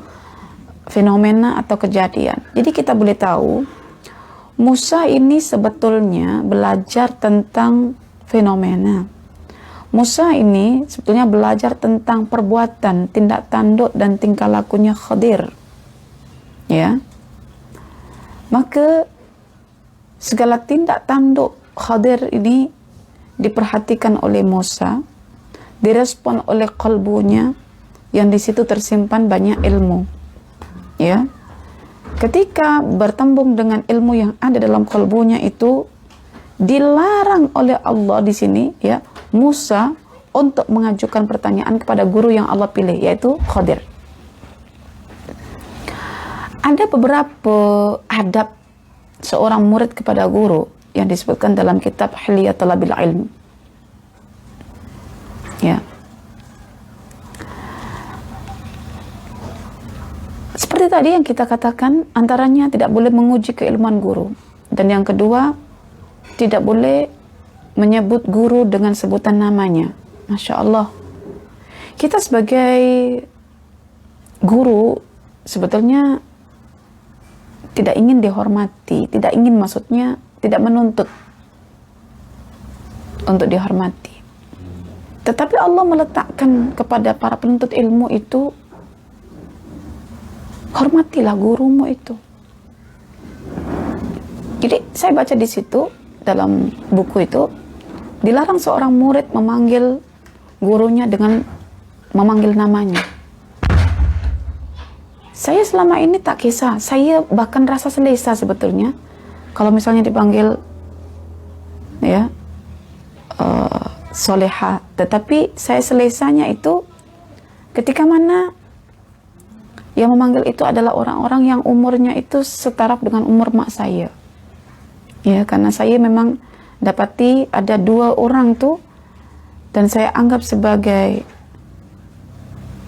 fenomena atau kejadian. Jadi kita boleh tahu Musa ini sebetulnya belajar tentang fenomena. Musa ini sebetulnya belajar tentang perbuatan, tindak tanduk dan tingkah lakunya Khadir. Ya. Maka segala tindak tanduk Khadir ini diperhatikan oleh Musa, direspon oleh kalbunya, yang di situ tersimpan banyak ilmu. Ya, ketika bertembung dengan ilmu yang ada dalam kalbunya itu, dilarang oleh Allah di sini, ya, Musa untuk mengajukan pertanyaan kepada guru yang Allah pilih, yaitu Khadir. Ada beberapa adab seorang murid kepada guru yang disebutkan dalam kitab Hilyat Talabil Ilm. Ya. Seperti tadi yang kita katakan, antaranya tidak boleh menguji keilmuan guru. Dan yang kedua, tidak boleh menyebut guru dengan sebutan namanya. Masya Allah. Kita sebagai guru sebetulnya tidak ingin dihormati, tidak ingin, maksudnya tidak menuntut. untuk dihormati. Tetapi Allah meletakkan kepada para penuntut ilmu itu, hormatilah gurumu itu. Jadi saya baca di situ, dalam buku itu, dilarang seorang murid memanggil gurunya dengan memanggil namanya. Saya selama ini tak kisah, saya bahkan rasa selesa sebetulnya kalau misalnya dipanggil ya soleha, tetapi saya selesanya itu ketika mana yang memanggil itu adalah orang-orang yang umurnya itu setaraf dengan umur mak saya. Ya, karena saya memang dapati ada 2 orang tuh dan saya anggap sebagai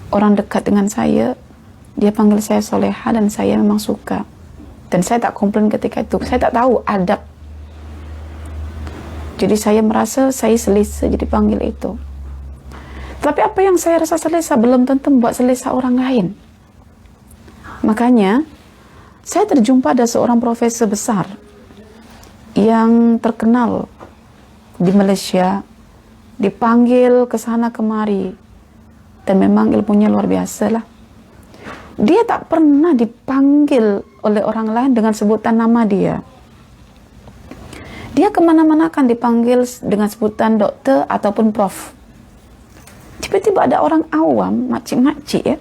orang dekat dengan saya. Dia panggil saya soleha dan saya memang suka. Dan saya tak komplain ketika itu. Saya tak tahu adab. Jadi saya merasa saya selesa jadi panggil itu. Tapi apa yang saya rasa selesa belum tentu membuat selesa orang lain. Makanya saya terjumpa ada seorang profesor besar yang terkenal di Malaysia, dipanggil ke sana kemari, dan memang ilmunya luar biasa lah. Dia tak pernah dipanggil oleh orang lain dengan sebutan nama dia. Dia kemana-mana kan dipanggil dengan sebutan dokter ataupun prof. Tiba-tiba ada orang awam, makcik-makcik ya,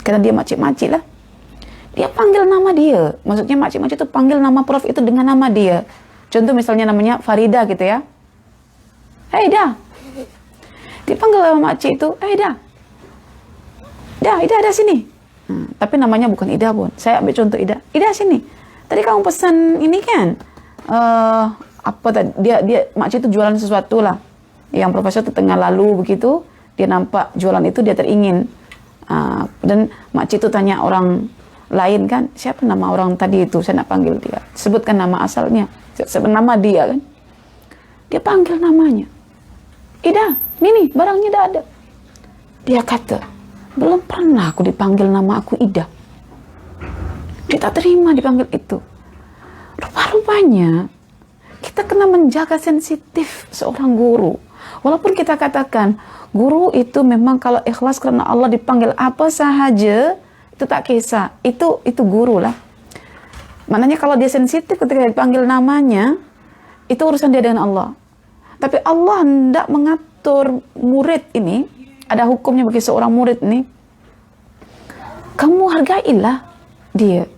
karena dia makcik-makcik lah, dia panggil nama dia. Maksudnya makcik-makcik itu panggil nama prof itu dengan nama dia. Contoh misalnya namanya Farida gitu ya. Hei dah. Dipanggil sama makcik itu, hei dah. Dah, Ida ada sini. Tapi namanya bukan Ida pun. Saya ambil contoh Ida. Ida sini. Tadi kamu pesan ini kan? Apa tadi? Dia makcik itu jualan sesuatu lah. Yang profesor itu tengah lalu begitu, dia nampak jualan itu, dia teringin. Dan makcik itu tanya orang lain kan, siapa nama orang tadi itu? Saya nak panggil dia. Sebutkan nama asalnya. Sebut nama dia kan. Dia panggil namanya. Ida, ini barangnya dah ada. Dia kata, belum pernah aku dipanggil nama aku Ida. Dia tak terima dipanggil itu. Rupa-rupanya kita kena menjaga sensitif seorang guru. Walaupun kita katakan guru itu memang kalau ikhlas karena Allah dipanggil apa sahaja, itu tak kisah. Itu guru lah. Maknanya kalau dia sensitif ketika dipanggil namanya, itu urusan dia dengan Allah. Tapi Allah hendak mengatur murid ini, ada hukumnya bagi seorang murid nih. Kamu hargailah dia.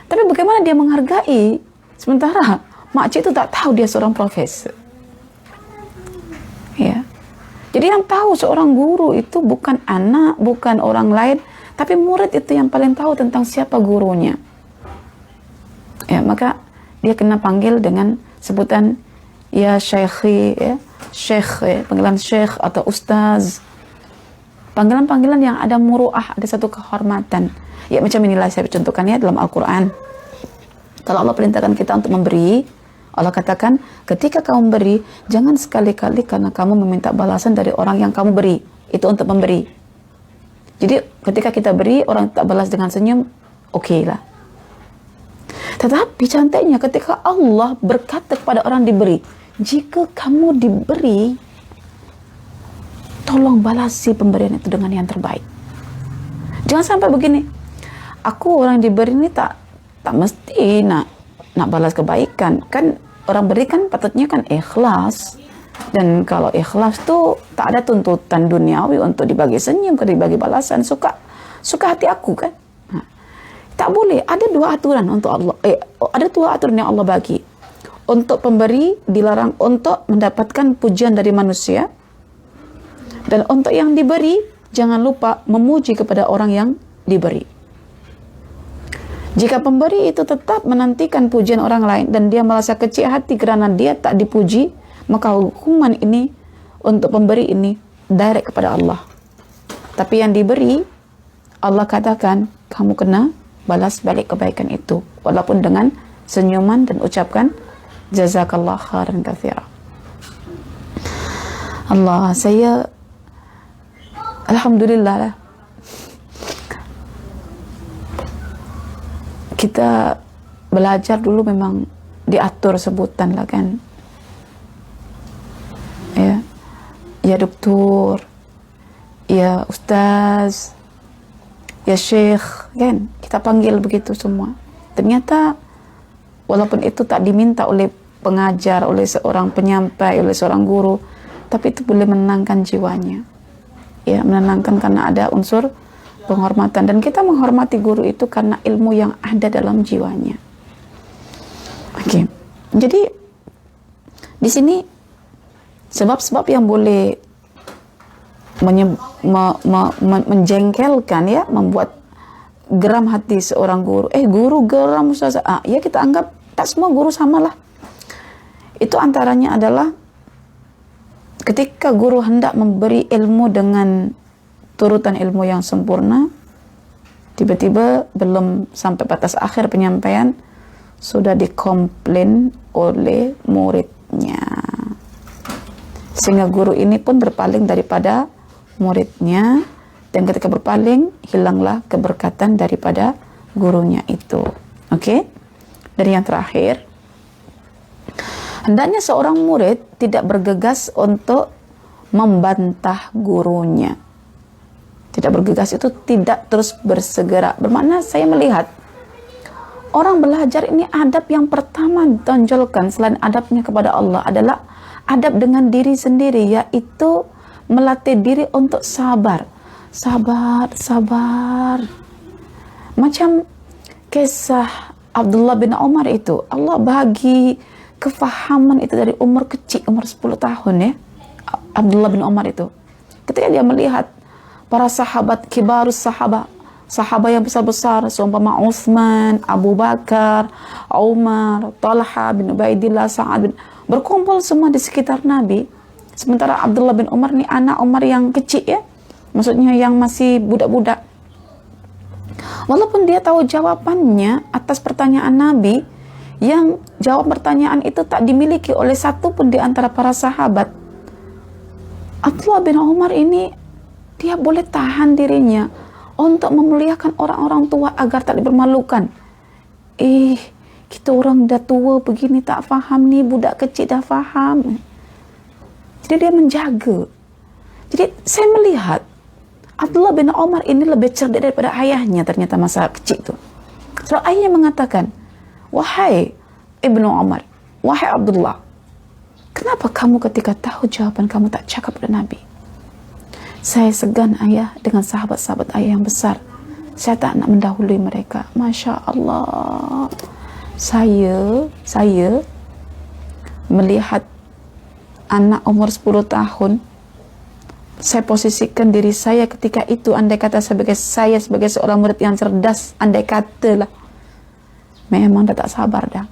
Tapi bagaimana dia menghargai sementara makcik itu tak tahu dia seorang profesor. Ya. Jadi yang tahu seorang guru itu bukan anak, bukan orang lain, tapi murid itu yang paling tahu tentang siapa gurunya. Ya, maka dia kena panggil dengan sebutan ya syekhi, ya, syekh, ya, panggilan syekh atau ustaz. Panggilan-panggilan yang ada muru'ah, ada satu kehormatan. Ya macam inilah saya contohkannya dalam Al-Quran. Kalau Allah perintahkan kita untuk memberi, Allah katakan, ketika kamu memberi, jangan sekali-kali karena kamu meminta balasan dari orang yang kamu beri. Itu untuk memberi. Jadi ketika kita beri, orang tak balas dengan senyum, oke lah. Tetapi cantiknya ketika Allah berkata kepada orang diberi, jika kamu diberi, tolong balasi pemberian itu dengan yang terbaik. Jangan sampai begini, aku orang diberi ini tak mesti nak balas kebaikan. Kan orang beri kan patutnya kan ikhlas. Dan kalau ikhlas tuh tak ada tuntutan duniawi untuk dibagi senyum, ke dibagi balasan, suka hati aku kan. Nah, tak boleh. Ada 2 aturan untuk Allah. Ada 2 aturan yang Allah bagi. Untuk pemberi dilarang untuk mendapatkan pujian dari manusia. Dan untuk yang diberi, jangan lupa memuji kepada orang yang diberi. Jika pemberi itu tetap menantikan pujian orang lain dan dia merasa kecil hati kerana dia tak dipuji, maka hukuman ini untuk pemberi ini direct kepada Allah. Tapi yang diberi, Allah katakan, kamu kena balas balik kebaikan itu. Walaupun dengan senyuman dan ucapkan, jazakallah khairan katsira. Allah, saya alhamdulillah lah. Kita belajar dulu memang diatur sebutan lah kan. ya doktor, ya ustaz, ya syekh, kan? Kita panggil begitu semua. Ternyata walaupun itu tak diminta oleh pengajar, oleh seorang penyampai, oleh seorang guru, tapi itu boleh menenangkan jiwanya. Ya, menenangkan karena ada unsur penghormatan, dan kita menghormati guru itu karena ilmu yang ada dalam jiwanya. Oke. Jadi di sini sebab-sebab yang boleh menjengkelkan, ya, membuat geram hati seorang guru. Guru geram ustaz. Ya kita anggap tak semua guru samalah. Itu antaranya adalah ketika guru hendak memberi ilmu dengan turutan ilmu yang sempurna, tiba-tiba belum sampai batas akhir penyampaian sudah dikomplain oleh muridnya, sehingga guru ini pun berpaling daripada muridnya, dan ketika berpaling hilanglah keberkatan daripada gurunya itu. Oke? Dan yang terakhir, hendaknya seorang murid tidak bergegas untuk membantah gurunya. Tidak bergegas itu tidak terus bersegera. Bermakna saya melihat orang belajar ini, adab yang pertama ditonjolkan selain adabnya kepada Allah adalah adab dengan diri sendiri, yaitu melatih diri untuk sabar. Sabar. Macam kisah Abdullah bin Umar itu, Allah bagi kefahaman itu dari umur kecil, umur 10 tahun, ya. Abdullah bin Umar itu, ketika dia melihat para sahabat, kibarus sahabat yang besar-besar, seumpama Utsman, Abu Bakar, Umar, Talha bin Ubaidillah, Sa'ad bin, berkumpul semua di sekitar Nabi, sementara Abdullah bin Umar ini anak Umar yang kecil, ya, maksudnya yang masih budak-budak. Walaupun dia tahu jawabannya atas pertanyaan Nabi, yang jawab pertanyaan itu tak dimiliki oleh satu pun di antara para sahabat, Abdullah bin Umar ini dia boleh tahan dirinya untuk memuliakan orang-orang tua agar tak dipermalukan. Kita orang dah tua begini tak faham, nih budak kecil dah faham. Jadi dia menjaga. Jadi saya melihat Abdullah bin Umar ini lebih cerdik daripada ayahnya ternyata masa kecil itu. So ayahnya mengatakan, wahai Ibnu Umar, wahai Abdullah, kenapa kamu ketika tahu jawaban kamu tak cakap pada Nabi? Saya segan ayah dengan sahabat-sahabat ayah yang besar. Saya tak nak mendahului mereka. Masya Allah. Saya melihat anak umur 10 tahun, saya posisikan diri saya ketika itu, andai kata sebagai seorang murid yang cerdas, andai kata lah, memang dah tak sabar dah.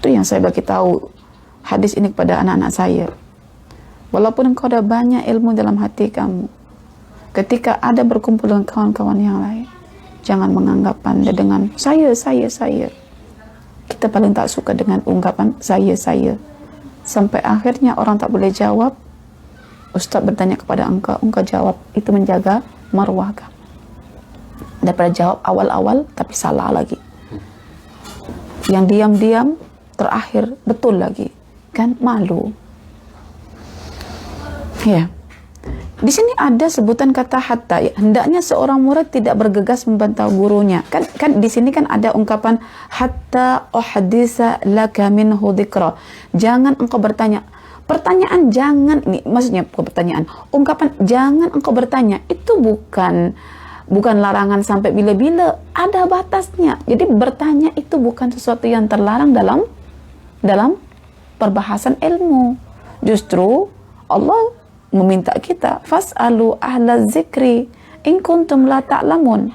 Itu yang saya bagi tahu hadis ini kepada anak-anak saya. Walaupun engkau dah banyak ilmu dalam hati kamu, ketika ada berkumpul dengan kawan-kawan yang lain, jangan menganggap anda dengan saya. Kita paling tak suka dengan ungkapan saya. Sampai akhirnya orang tak boleh jawab, Ustaz bertanya kepada engkau jawab, itu menjaga marwah kamu. Daripada jawab awal-awal tapi salah lagi. Yang diam-diam terakhir betul lagi, kan malu. Ya. Di sini ada sebutan kata hatta, ya. Hendaknya seorang murid tidak bergegas membantah gurunya. Kan di sini kan ada ungkapan hatta uhdisa laka minhu dzikra. Jangan engkau bertanya. Pertanyaan jangan, ini maksudnya bukan pertanyaan. Ungkapan jangan engkau bertanya itu bukan larangan sampai bila-bila, ada batasnya. Jadi bertanya itu bukan sesuatu yang terlarang dalam perbahasan ilmu. Justru Allah meminta kita, fas'alu ahla zikri in kuntum la ta'lamun.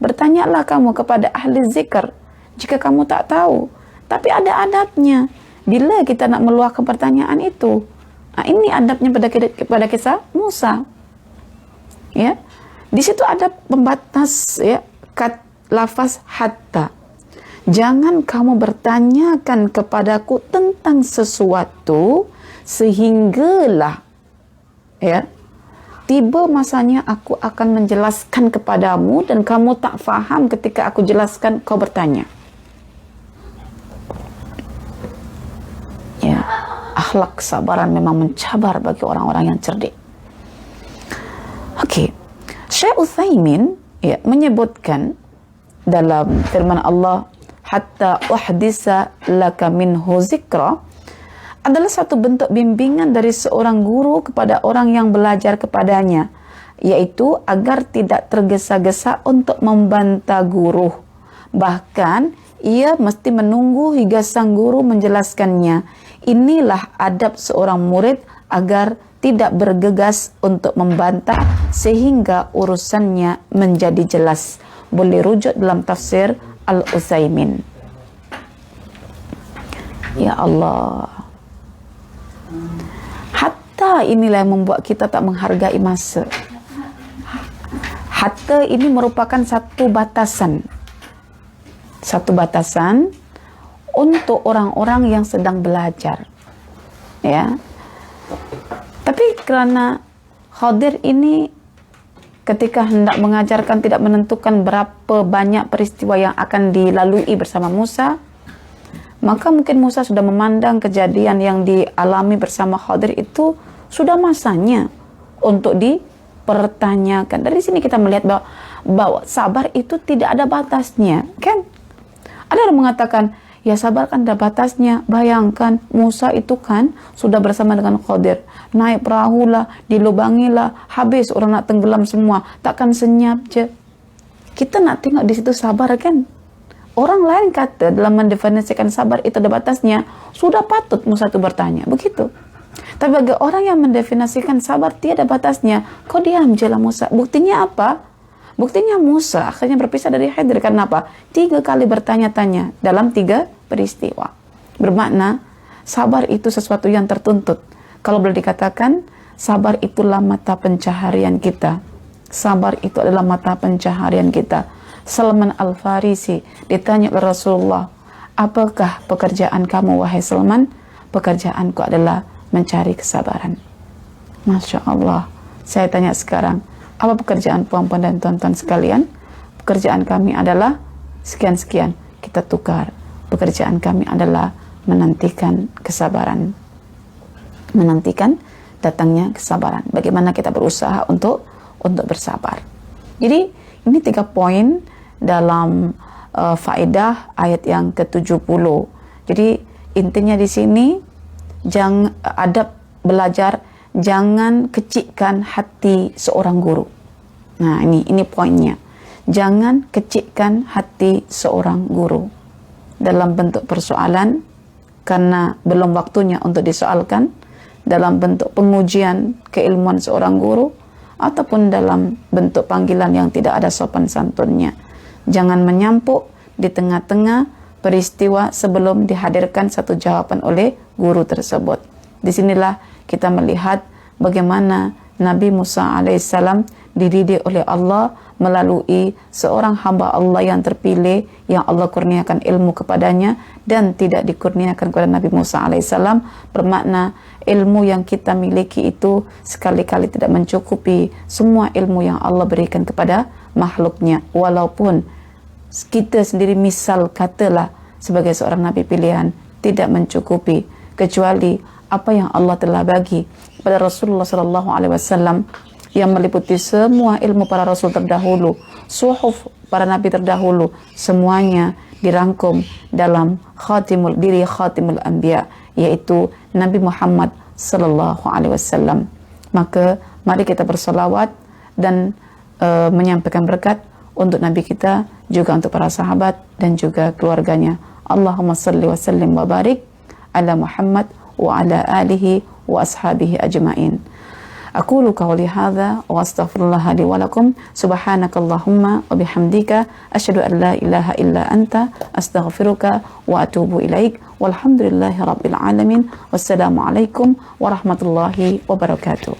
Bertanyalah kamu kepada ahli zikr jika kamu tak tahu. Tapi ada adabnya bila kita nak meluahkan pertanyaan itu. Ini adabnya pada kisah Musa. Ya. Di situ ada pembatas, ya, lafaz hatta. Jangan kamu bertanyakan kepadaku tentang sesuatu sehinggalah, ya, tiba masanya aku akan menjelaskan kepadamu dan kamu tak faham ketika aku jelaskan, kau bertanya. Ya, akhlak kesabaran memang mencabar bagi orang-orang yang cerdik. Okey, Syekh Utsaimin menyebutkan dalam firman Allah, hatta uhdisa laka minhu zikra, adalah satu bentuk bimbingan dari seorang guru kepada orang yang belajar kepadanya, yaitu agar tidak tergesa-gesa untuk membantah guru. Bahkan ia mesti menunggu hingga sang guru menjelaskannya. Inilah adab seorang murid agar tidak bergegas untuk membantah sehingga urusannya menjadi jelas. Boleh rujuk dalam tafsir Al-Utsaimin. Ya Allah, hatta inilah yang membuat kita tak menghargai masa. Hatta ini merupakan satu batasan untuk orang-orang yang sedang belajar, ya. Tapi kerana Khadir ini ketika hendak mengajarkan tidak menentukan berapa banyak peristiwa yang akan dilalui bersama Musa, maka mungkin Musa sudah memandang kejadian yang dialami bersama Khadir itu sudah masanya untuk dipertanyakan. Dari sini kita melihat bahwa sabar itu tidak ada batasnya, kan? Ada yang mengatakan, ya sabar kan ada batasnya. Bayangkan Musa itu kan sudah bersama dengan Khadir, naik perahu lah, dilubangi lah, habis orang nak tenggelam semua, takkan senyap je. Kita nak tengok di situ sabar, kan? Orang lain kata dalam mendefinisikan sabar itu ada batasnya, sudah patut Musa itu bertanya, begitu. Tapi bagi orang yang mendefinisikan sabar tiada batasnya, kau diam je lah Musa. Buktinya apa? Buktinya Musa akhirnya berpisah dari Khadir. Karena apa? 3 kali bertanya-tanya dalam 3 peristiwa. Bermakna sabar itu sesuatu yang tertuntut. Kalau boleh dikatakan, sabar itulah mata pencaharian kita. Sabar itu adalah mata pencaharian kita. Salman Al-Farisi ditanya oleh Rasulullah, apakah pekerjaan kamu wahai Salman? Pekerjaanku adalah mencari kesabaran. Masya Allah. Saya tanya sekarang, apa pekerjaan puan-puan dan tuan-tuan sekalian? Pekerjaan kami adalah sekian-sekian. Kita tukar. Pekerjaan kami adalah menantikan kesabaran. Menantikan datangnya kesabaran. Bagaimana kita berusaha untuk bersabar. Jadi ini 3 poin dalam faedah ayat yang ke-70. Jadi intinya di sini, adab belajar, jangan kecikkan hati seorang guru. Nah, ini poinnya. Jangan kecikkan hati seorang guru dalam bentuk persoalan karena belum waktunya untuk disoalkan, dalam bentuk pengujian keilmuan seorang guru, ataupun dalam bentuk panggilan yang tidak ada sopan santunnya. Jangan menyampuk di tengah-tengah peristiwa sebelum dihadirkan satu jawaban oleh guru tersebut. Disinilah kita melihat bagaimana Nabi Musa alaihissalam dididik oleh Allah melalui seorang hamba Allah yang terpilih, yang Allah kurniakan ilmu kepadanya dan tidak dikurniakan kepada Nabi Musa alaihissalam. Bermakna ilmu yang kita miliki itu sekali-kali tidak mencukupi semua ilmu yang Allah berikan kepada makhluknya. Walaupun kita sendiri misal katalah sebagai seorang Nabi pilihan tidak mencukupi, kecuali apa yang Allah telah bagi kepada Rasulullah SAW yang meliputi semua ilmu para Rasul terdahulu, suhuf para Nabi terdahulu, semuanya dirangkum dalam khatimul Anbiya, yaitu Nabi Muhammad SAW. Maka mari kita bersolawat dan menyampaikan berkat untuk Nabi kita, juga untuk para sahabat dan juga keluarganya. Allahumma salli wa sallim wa barik ala Muhammad wa ala alihi wa ashabihi ajma'in. Aqulu qawli hadha wa astaghfirullah li wa lakum. Subhanakallahumma wa bihamdika asyhadu an la ilaha illa anta astaghfiruka wa atubu ilaik. Walhamdulillahi rabbil alamin. Wassalamu alaikum warahmatullahi wabarakatuh.